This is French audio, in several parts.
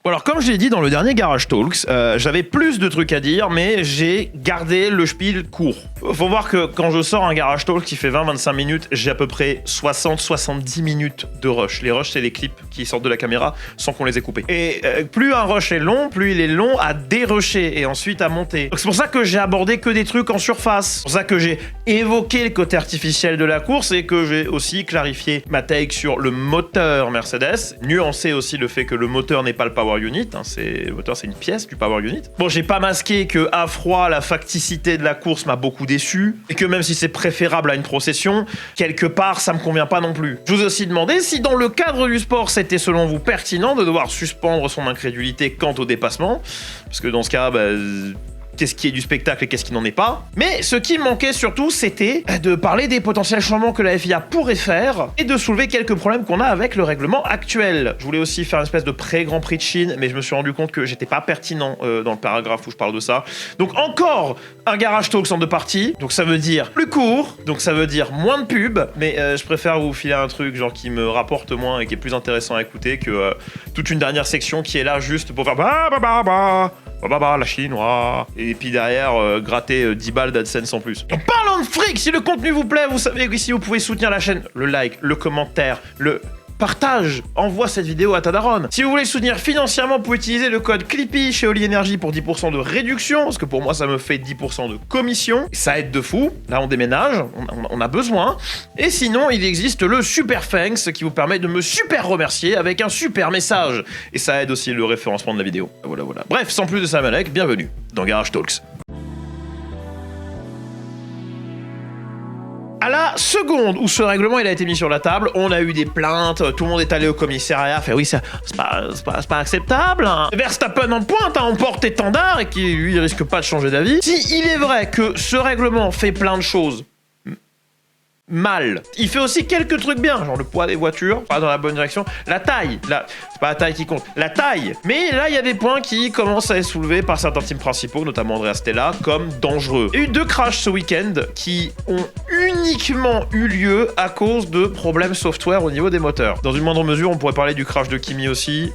Bon alors comme je l'ai dit dans le dernier Garage Talks, j'avais plus de trucs à dire, mais j'ai gardé le spiel court. Faut voir que quand je sors un Garage Talk qui fait 20-25 minutes, j'ai à peu près 60-70 minutes de rush. Les rushs, c'est les clips qui sortent de la caméra sans qu'on les ait coupés. Et plus un rush est long, plus il est long à dérusher et ensuite à monter. Donc c'est pour ça que j'ai abordé que des trucs en surface. C'est pour ça que j'ai évoqué le côté artificiel de la course et que j'ai aussi clarifié ma take sur le moteur Mercedes. Nuancé aussi le fait que le moteur n'est pas le power unit. Hein, le moteur, c'est une pièce du power unit. Bon, j'ai pas masqué que à froid, la facticité de la course m'a beaucoup déçu et que même si c'est préférable à une procession, quelque part, ça me convient pas non plus. Je vous ai aussi demandé si dans le cadre du sport, c'était selon vous pertinent de devoir suspendre son incrédulité quant au dépassement, parce que dans ce cas, qu'est-ce qui est du spectacle et qu'est-ce qui n'en est pas. Mais ce qui me manquait surtout, c'était de parler des potentiels changements que la FIA pourrait faire et de soulever quelques problèmes qu'on a avec le règlement actuel. Je voulais aussi faire une espèce de pré-Grand Prix de Chine, mais je me suis rendu compte que j'étais pas pertinent dans le paragraphe où je parle de ça. Donc encore un Garage Talks en 2 parties, donc ça veut dire plus court, donc ça veut dire moins de pub, mais je préfère vous filer un truc genre qui me rapporte moins et qui est plus intéressant à écouter que toute une dernière section qui est là juste pour faire la Chine, et puis derrière, gratter 10 balles d'AdSense en plus. En parlant de fric, si le contenu vous plaît, vous savez qu'ici vous pouvez soutenir la chaîne. Le like, le commentaire, le partage, envoie cette vidéo à ta daronne. Si vous voulez soutenir financièrement, vous pouvez utiliser le code Clippy chez Oli Energy pour 10% de réduction, parce que pour moi ça me fait 10% de commission. Ça aide de fou. Là on déménage, on a besoin. Et sinon, il existe le Super Thanks qui vous permet de me super remercier avec un super message. Et ça aide aussi le référencement de la vidéo. Voilà. Bref, sans plus de ça, Malek, bienvenue dans Garage Talks. À la seconde où ce règlement il a été mis sur la table, on a eu des plaintes, tout le monde est allé au commissariat, fait oui, c'est pas acceptable. Hein. Verstappen en pointe, hein, on porte étendard et qui lui risque pas de changer d'avis. Si il est vrai que ce règlement fait plein de choses mal, il fait aussi quelques trucs bien, genre le poids des voitures, pas dans la bonne direction, la taille, c'est pas la taille qui compte, la taille. Mais là, il y a des points qui commencent à être soulevés par certains teams principaux, notamment Andrea Stella, comme dangereux. Il y a eu 2 crashs ce week-end qui ont uniquement eu lieu à cause de problèmes software au niveau des moteurs. Dans une moindre mesure, on pourrait parler du crash de Kimi aussi.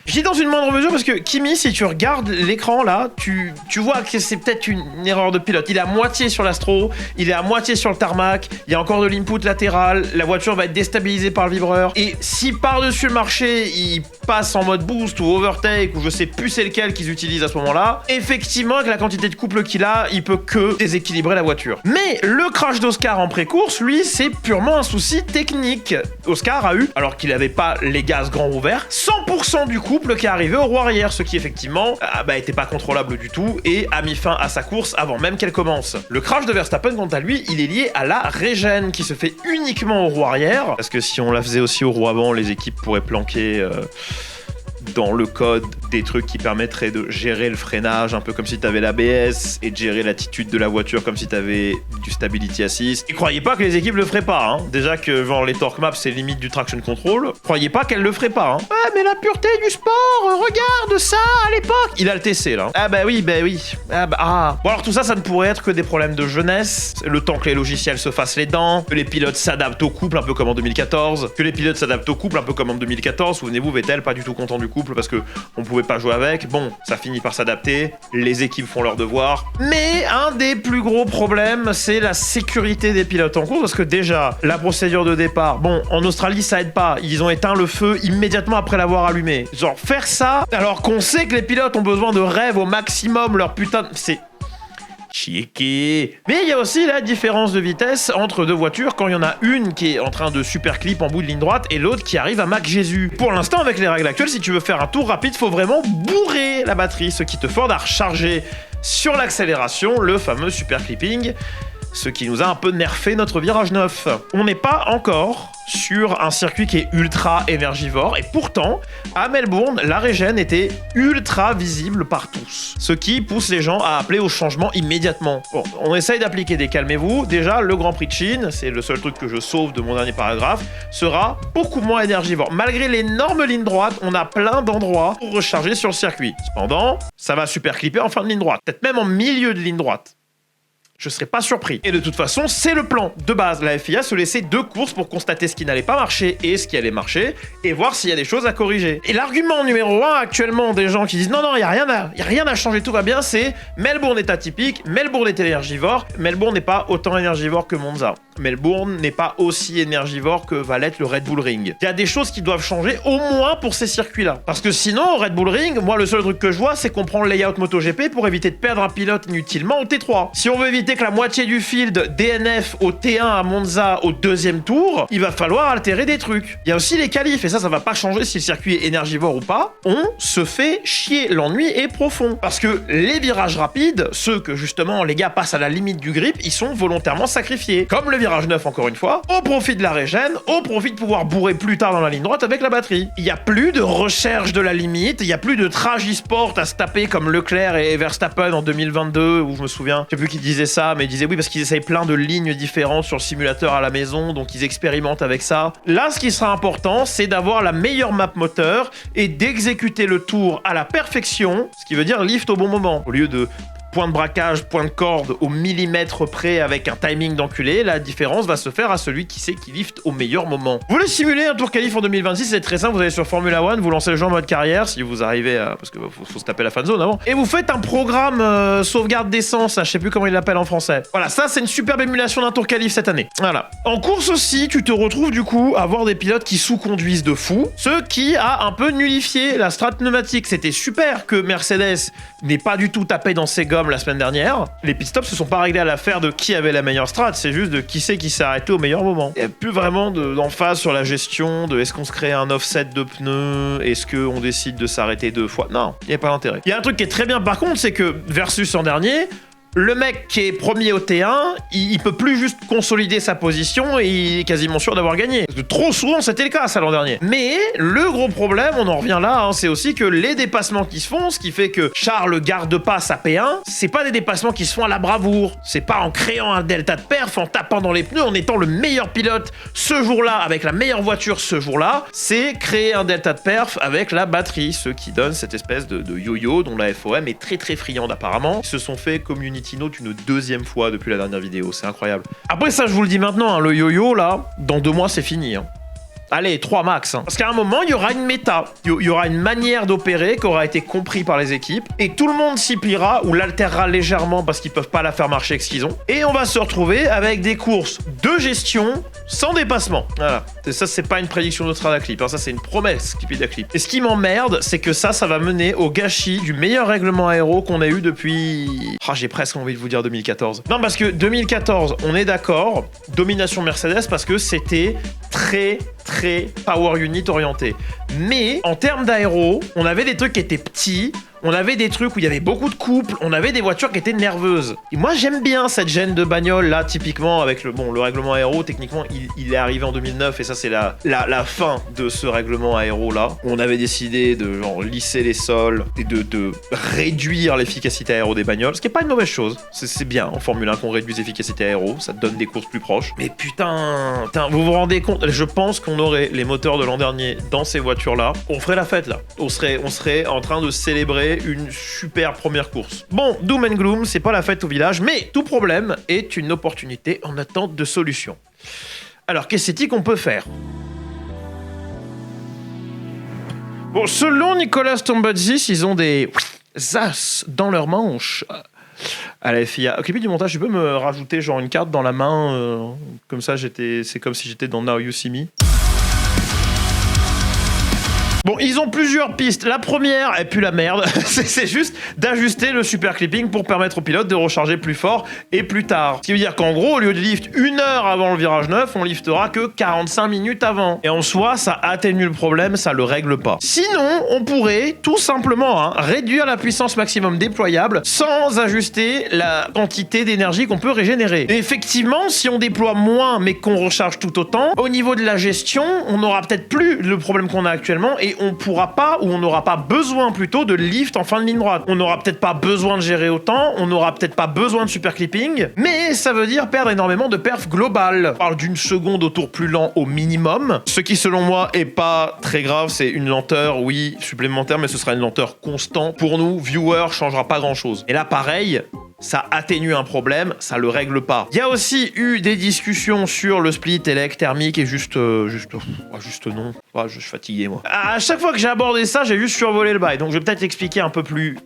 Je dis dans une moindre mesure parce que Kimi, si tu regardes l'écran là, tu vois que c'est peut-être une erreur de pilote. Il est à moitié sur l'astro, il est à moitié sur le tarmac, il y a encore de l'input latéral, la voiture va être déstabilisée par le vibreur. Et si par-dessus le marché, il passe en mode boost ou overtake, ou je sais plus c'est lequel qu'ils utilisent à ce moment-là, effectivement, avec la quantité de couple qu'il a, il peut que déséquilibrer la voiture. Mais le crash d'Oscar en pré-course, lui, c'est purement un souci technique. Oscar a eu, alors qu'il n'avait pas les gaz grands ouverts, 100% du couple qui est arrivé au roue arrière, ce qui effectivement était pas contrôlable du tout et a mis fin à sa course avant même qu'elle commence. Le crash de Verstappen, quant à lui, il est lié à la régène qui se fait uniquement au roue arrière, parce que si on la faisait aussi au roue avant, les équipes pourraient planquer dans le code des trucs qui permettraient de gérer le freinage, un peu comme si t'avais l'ABS, et de gérer l'attitude de la voiture comme si t'avais du Stability Assist. Et croyez pas que les équipes le feraient pas, hein. Déjà que genre les torque maps c'est limite du traction control, croyez pas qu'elles le feraient pas, hein. Ouais mais la pureté du sport, regarde ça à l'époque. Il a le TC là. Ah bah oui. Bon alors tout ça ne pourrait être que des problèmes de jeunesse, le temps que les logiciels se fassent les dents, que les pilotes s'adaptent au couple un peu comme en 2014, souvenez-vous Vettel pas du tout content du couple parce que on pouvait pas jouer avec. Bon, ça finit par s'adapter, les équipes font leur devoir. Mais un des plus gros problèmes, c'est la sécurité des pilotes en course parce que déjà, la procédure de départ, bon, en Australie, ça aide pas. Ils ont éteint le feu immédiatement après l'avoir allumé. Genre, faire ça, alors qu'on sait que les pilotes ont besoin de rêve au maximum, leur putain... C'est... chiqué. Mais il y a aussi la différence de vitesse entre 2 voitures quand il y en a une qui est en train de super clip en bout de ligne droite et l'autre qui arrive à Mac Jésus. Pour l'instant, avec les règles actuelles, si tu veux faire un tour rapide, faut vraiment bourrer la batterie, ce qui te force à recharger sur l'accélération le fameux super clipping, ce qui nous a un peu nerfé notre virage 9. On n'est pas encore sur un circuit qui est ultra énergivore et pourtant, à Melbourne, la régène était ultra visible par tous. Ce qui pousse les gens à appeler au changement immédiatement. Bon, on essaye d'appliquer des calmez-vous. Déjà, le Grand Prix de Chine, c'est le seul truc que je sauve de mon dernier paragraphe, sera beaucoup moins énergivore. Malgré l'énorme ligne droite, on a plein d'endroits pour recharger sur le circuit. Cependant, ça va super clipper en fin de ligne droite. Peut-être même en milieu de ligne droite. Je serais pas surpris. Et de toute façon, c'est le plan de base. La FIA se laissait 2 courses pour constater ce qui n'allait pas marcher et ce qui allait marcher et voir s'il y a des choses à corriger. Et l'argument numéro 1 actuellement des gens qui disent non, il y a rien à changer, tout va bien, c'est Melbourne est atypique, Melbourne est énergivore, Melbourne n'est pas autant énergivore que Monza. Melbourne n'est pas aussi énergivore que va l'être le Red Bull Ring. Il y a des choses qui doivent changer au moins pour ces circuits-là. Parce que sinon, au Red Bull Ring, moi le seul truc que je vois, c'est qu'on prend le layout MotoGP pour éviter de perdre un pilote inutilement au T3. Si on veut éviter que la moitié du field DNF au T1 à Monza au 2e tour, il va falloir altérer des trucs. Il y a aussi les qualifs, et ça va pas changer si le circuit est énergivore ou pas. On se fait chier, l'ennui est profond. Parce que les virages rapides, ceux que justement les gars passent à la limite du grip, ils sont volontairement sacrifiés. Comme le virage 9 encore une fois, au profit de la régène, au profit de pouvoir bourrer plus tard dans la ligne droite avec la batterie. Il n'y a plus de recherche de la limite, il n'y a plus de tragi-sport à se taper comme Leclerc et Verstappen en 2022, où je me souviens, je sais plus qui disait ça, mais il disait oui parce qu'ils essayent plein de lignes différentes sur le simulateur à la maison, donc ils expérimentent avec ça. Là, ce qui sera important, c'est d'avoir la meilleure map moteur et d'exécuter le tour à la perfection, ce qui veut dire lift au bon moment, au lieu de point de braquage, point de corde au millimètre près avec un timing d'enculé, la différence va se faire à celui qui sait qui lift au meilleur moment. Vous voulez simuler un tour qualif en 2026, c'est très simple, vous allez sur Formula One, vous lancez le jeu en mode carrière, si vous arrivez à... parce que faut se taper la fan zone avant, et vous faites un programme sauvegarde d'essence, je sais plus comment il l'appelle en français. Voilà, ça c'est une superbe émulation d'un tour qualif cette année. Voilà. En course aussi, tu te retrouves du coup à avoir des pilotes qui sous-conduisent de fou, ce qui a un peu nullifié la strat pneumatique. C'était super que Mercedes n'ait pas du tout tapé dans ses gommes la semaine dernière. Les pit stops se sont pas réglés à l'affaire de qui avait la meilleure strat, c'est juste de qui c'est qui s'est arrêté au meilleur moment. Il n'y a plus vraiment d'emphase sur la gestion de est-ce qu'on se crée un offset de pneus, est-ce qu'on décide de s'arrêter 2 fois. Non, il n'y a pas d'intérêt. Il y a un truc qui est très bien par contre, c'est que versus l'an dernier, le mec qui est premier au T1, il peut plus juste consolider sa position et il est quasiment sûr d'avoir gagné. Parce que trop souvent, c'était le cas, ça, l'an dernier. Mais le gros problème, on en revient là, c'est aussi que les dépassements qui se font, ce qui fait que Charles garde pas sa P1, c'est pas des dépassements qui se font à la bravoure. C'est pas en créant un delta de perf, en tapant dans les pneus, en étant le meilleur pilote ce jour-là, avec la meilleure voiture ce jour-là. C'est créer un delta de perf avec la batterie, ce qui donne cette espèce de yo-yo dont la FOM est très très friande apparemment. Ils se sont fait community note une 2e fois depuis la dernière vidéo, c'est incroyable. Après ça, je vous le dis maintenant, le yo-yo là, dans 2 mois c'est fini. Allez, 3 max. Parce qu'à un moment, il y aura une méta. Il y aura une manière d'opérer qui aura été compris par les équipes. Et tout le monde s'y pliera ou l'altérera légèrement parce qu'ils peuvent pas la faire marcher avec ce qu'ils ont. Et on va se retrouver avec des courses de gestion sans dépassement. Voilà. Et ça, c'est pas une prédiction de Stradaclip. Ça, c'est une promesse Clip. Et ce qui m'emmerde, c'est que ça va mener au gâchis du meilleur règlement aéro qu'on a eu depuis... j'ai presque envie de vous dire 2014. Non, parce que 2014, on est d'accord, domination Mercedes parce que c'était très power unit orienté. Mais en termes d'aéro, on avait des trucs qui étaient petits, on avait des trucs où il y avait beaucoup de couples, on avait des voitures qui étaient nerveuses. Et moi, j'aime bien cette gêne de bagnole là, typiquement avec le règlement aéro. Techniquement, il est arrivé en 2009 et ça, c'est la fin de ce règlement aéro là. On avait décidé de lisser les sols et de réduire l'efficacité aéro des bagnoles, ce qui est pas une mauvaise chose. C'est bien en Formule 1 qu'on réduise l'efficacité aéro, ça donne des courses plus proches. Mais putain, vous vous rendez compte? Je pense qu'on aurait les moteurs de l'an dernier dans ces voitures là, on ferait la fête là. On serait en train de célébrer une super première course. Bon, doom and gloom, c'est pas la fête au village, mais tout problème est une opportunité en attente de solution. Alors, qu'est-ce qu'on peut faire? Bon, selon Nicolas Tombazis, ils ont des as dans leurs manches. À la FIA. Clippy du montage, tu peux me rajouter genre une carte dans la main, comme ça c'est comme si j'étais dans Now You See Me. Bon, ils ont plusieurs pistes. La première, et puis la merde, c'est juste d'ajuster le super clipping pour permettre au pilote de recharger plus fort et plus tard. Ce qui veut dire qu'en gros, au lieu de lift 1 heure avant le virage 9, on liftera que 45 minutes avant. Et en soi, ça atténue le problème, ça le règle pas. Sinon, on pourrait tout simplement réduire la puissance maximum déployable sans ajuster la quantité d'énergie qu'on peut régénérer. Et effectivement, si on déploie moins mais qu'on recharge tout autant, au niveau de la gestion, on n'aura peut-être plus le problème qu'on a actuellement et on pourra pas, ou on n'aura pas besoin plutôt de lift en fin de ligne droite. On n'aura peut-être pas besoin de gérer autant, on n'aura peut-être pas besoin de super clipping, mais ça veut dire perdre énormément de perf global. On parle d'une seconde au tour plus lent au minimum, ce qui selon moi est pas très grave, c'est une lenteur, oui, supplémentaire, mais ce sera une lenteur constante. Pour nous, viewers, changera pas grand-chose. Et là, pareil, ça atténue un problème, ça le règle pas. Il y a aussi eu des discussions sur le split élect thermique et juste non. Je suis fatigué, moi. À chaque fois que j'ai abordé ça, j'ai juste survolé le bail. Donc je vais peut-être expliquer un peu plus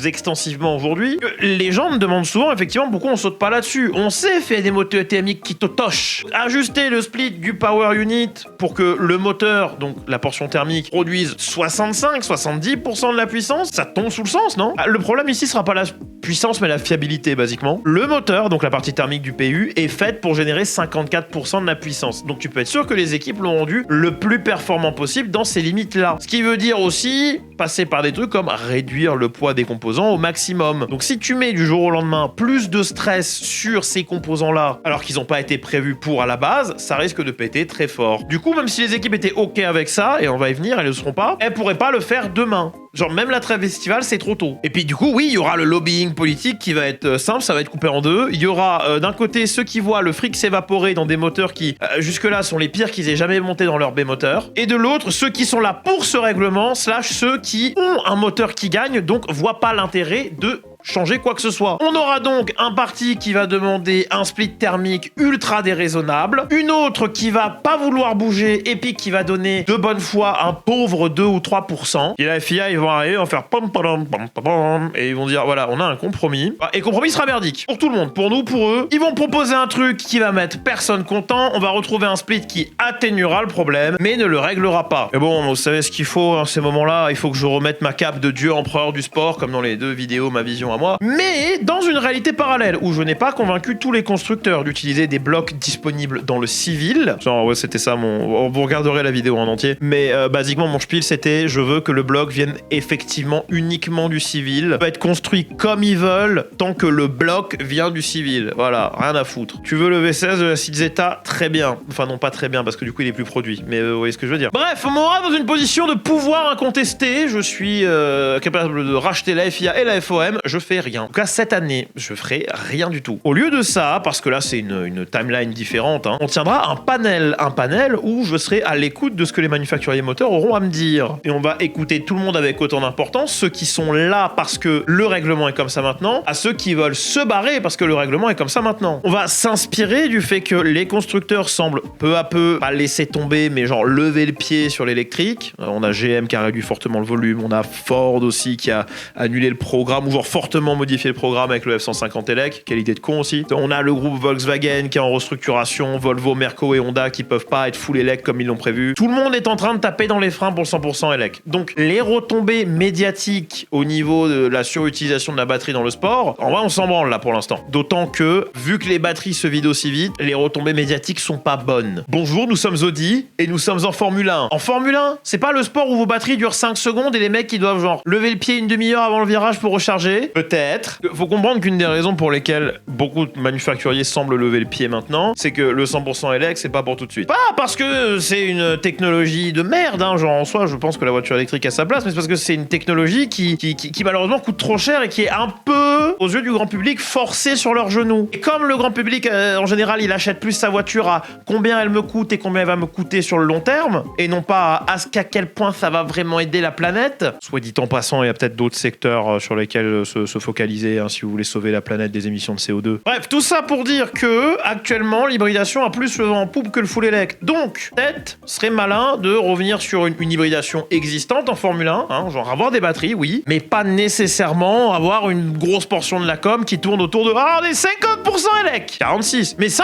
extensivement aujourd'hui. Les gens me demandent souvent, effectivement, pourquoi on saute pas là-dessus. On sait faire des moteurs thermiques qui totochent. Ajuster le split du power unit pour que le moteur, donc la portion thermique, produise 65-70% de la puissance, ça tombe sous le sens, non? Le problème ici sera pas la puissance, mais la fiabilité, basiquement. Le moteur, donc la partie thermique du PU, est faite pour générer 54% de la puissance. Donc tu peux être sûr que les équipes l'ont rendu le plus performant possible dans ces limites-là. Ce qui veut dire aussi passer par des trucs comme réduire le poids des composants au maximum. Donc si tu mets du jour au lendemain plus de stress sur ces composants-là, alors qu'ils n'ont pas été prévus pour à la base, ça risque de péter très fort. Du coup, même si les équipes étaient OK avec ça, et on va y venir, elles ne le seront pas, elles pourraient pas le faire demain. Genre même la trêve estivale, c'est trop tôt. Et puis du coup, oui, il y aura le lobbying politique qui va être simple, ça va être coupé en deux. Il y aura d'un côté ceux qui voient le fric s'évaporer dans des moteurs qui, jusque-là, sont les pires qu'ils aient jamais monté dans leur B-moteur. Et de l'autre, ceux qui sont là pour ce règlement, slash ceux qui ont un moteur qui gagne, donc voient pas l'intérêt de changer quoi que ce soit. On aura donc un parti qui va demander un split thermique ultra déraisonnable, une autre qui va pas vouloir bouger et puis qui va donner de bonne foi un pauvre 2 ou 3%. Et la FIA, ils vont arriver, ils vont faire pom pom pom pom et ils vont dire voilà, on a un compromis. Et le compromis sera merdique. Pour tout le monde, pour nous, pour eux. Ils vont proposer un truc qui va mettre personne content, on va retrouver un split qui atténuera le problème, mais ne le réglera pas. Mais bon, vous savez ce qu'il faut à ces moments-là, il faut que je remette ma cape de dieu empereur du sport, comme dans les deux vidéos, ma vision à moi, mais dans une réalité parallèle où je n'ai pas convaincu tous les constructeurs d'utiliser des blocs disponibles dans le civil. Genre ouais, c'était ça vous regarderez la vidéo en entier, mais basiquement mon spiel c'était je veux que le bloc vienne effectivement uniquement du civil, peut être construit comme ils veulent tant que le bloc vient du civil. Voilà, rien à foutre. Tu veux le V16 de la Zeta, très bien. Enfin non, pas très bien parce que du coup il est plus produit, mais vous voyez ce que je veux dire. Bref, on m'aura dans une position de pouvoir incontesté, je suis capable de racheter la FIA et la FOM, je fais rien. En tout cas, cette année, je ferai rien du tout. Au lieu de ça, parce que là, c'est une timeline différente, on tiendra un panel où je serai à l'écoute de ce que les manufacturiers moteurs auront à me dire. Et on va écouter tout le monde avec autant d'importance, ceux qui sont là parce que le règlement est comme ça maintenant, à ceux qui veulent se barrer parce que le règlement est comme ça maintenant. On va s'inspirer du fait que les constructeurs semblent peu à peu pas laisser tomber, mais genre lever le pied sur l'électrique. On a GM qui a réduit fortement le volume, on a Ford aussi qui a annulé le programme, ou genre fortement modifié le programme avec le F-150 Elec, quelle idée de con aussi. On a le groupe Volkswagen qui est en restructuration, Volvo, Merco et Honda qui peuvent pas être full Elec comme ils l'ont prévu. Tout le monde est en train de taper dans les freins pour le 100% Elec. Donc les retombées médiatiques au niveau de la surutilisation de la batterie dans le sport, en vrai on s'en branle là pour l'instant. D'autant que, vu que les batteries se vident aussi vite, les retombées médiatiques sont pas bonnes. Bonjour, nous sommes Audi et nous sommes en Formule 1. En Formule 1, c'est pas le sport où vos batteries durent 5 secondes et les mecs qui doivent genre lever le pied une demi-heure avant le virage pour recharger. Peut-être. Faut comprendre qu'une des raisons pour lesquelles beaucoup de manufacturiers semblent lever le pied maintenant, c'est que le 100% Elec, c'est pas pour tout de suite. Pas parce que c'est une technologie de merde, genre en soi, je pense que la voiture électrique a sa place, mais c'est parce que c'est une technologie qui malheureusement coûte trop cher et qui est un peu, aux yeux du grand public, forcée sur leurs genoux. Et comme le grand public, en général, il achète plus sa voiture à combien elle me coûte et combien elle va me coûter sur le long terme, et non pas à quel point ça va vraiment aider la planète. Soit dit en passant, il y a peut-être d'autres secteurs sur lesquels se focaliser si vous voulez sauver la planète des émissions de CO2. Bref, tout ça pour dire que actuellement l'hybridation a plus le vent en poupe que le full élect. Donc, peut-être serait malin de revenir sur une hybridation existante en Formule 1, genre avoir des batteries, oui, mais pas nécessairement avoir une grosse portion de la com qui tourne autour de on est 50% élect, 46, mais 50%.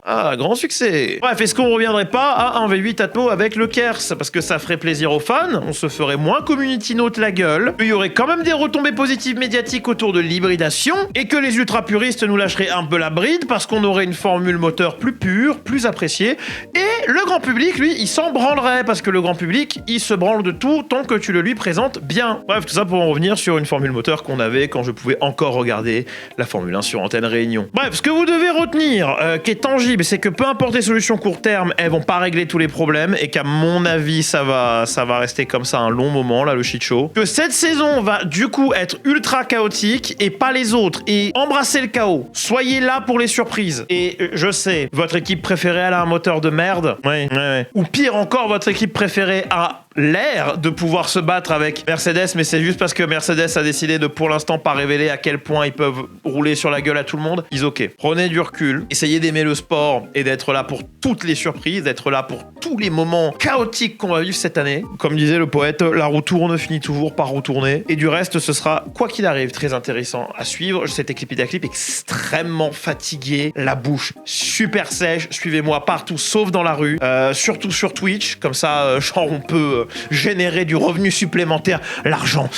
Ah, grand succès. Bref, est-ce qu'on reviendrait pas à un V8 Atmo avec le Kers, parce que ça ferait plaisir aux fans, on se ferait moins community note la gueule, il y aurait quand même des retombées positives médiatiques autour de l'hybridation, et que les ultra puristes nous lâcheraient un peu la bride parce qu'on aurait une formule moteur plus pure, plus appréciée, et le grand public, lui, il s'en branlerait parce que le grand public, il se branle de tout tant que tu le lui présentes bien. Bref, tout ça pour en revenir sur une formule moteur qu'on avait quand je pouvais encore regarder la Formule 1 sur Antenne Réunion. Bref, ce que vous devez retenir, qui est tangible, c'est que peu importe les solutions court terme, elles vont pas régler tous les problèmes, et qu'à mon avis, ça va rester comme ça un long moment, là, le shit show. Que cette saison va du coup être ultra chaotique et pas les autres, et embrassez le chaos. Soyez là pour les surprises. Et je sais, votre équipe préférée elle a un moteur de merde. Ouais. Ou pire encore, votre équipe préférée a l'air de pouvoir se battre avec Mercedes, mais c'est juste parce que Mercedes a décidé de pour l'instant pas révéler à quel point ils peuvent rouler sur la gueule à tout le monde. Ils ok. Prenez du recul, essayez d'aimer le sport et d'être là pour toutes les surprises, d'être là pour tous les moments chaotiques qu'on va vivre cette année. Comme disait le poète, la roue tourne finit toujours par retourner. Et du reste, ce sera, quoi qu'il arrive, très intéressant à suivre. Cet Eclipse extrêmement fatigué, la bouche super sèche. Suivez-moi partout, sauf dans la rue. Surtout sur Twitch, comme ça, genre on peut générer du revenu supplémentaire. L'argent,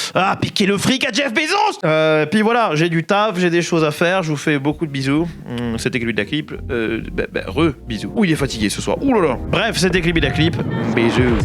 piquer le fric à Jeff Bezos. Puis voilà, j'ai du taf, j'ai des choses à faire. Je vous fais beaucoup de bisous. C'était Eclipse d'Aclip. Bisous. Ouh, il est fatigué ce soir. Ouh là là. Bref, c'était Eclipse d'Aclip. Bisous.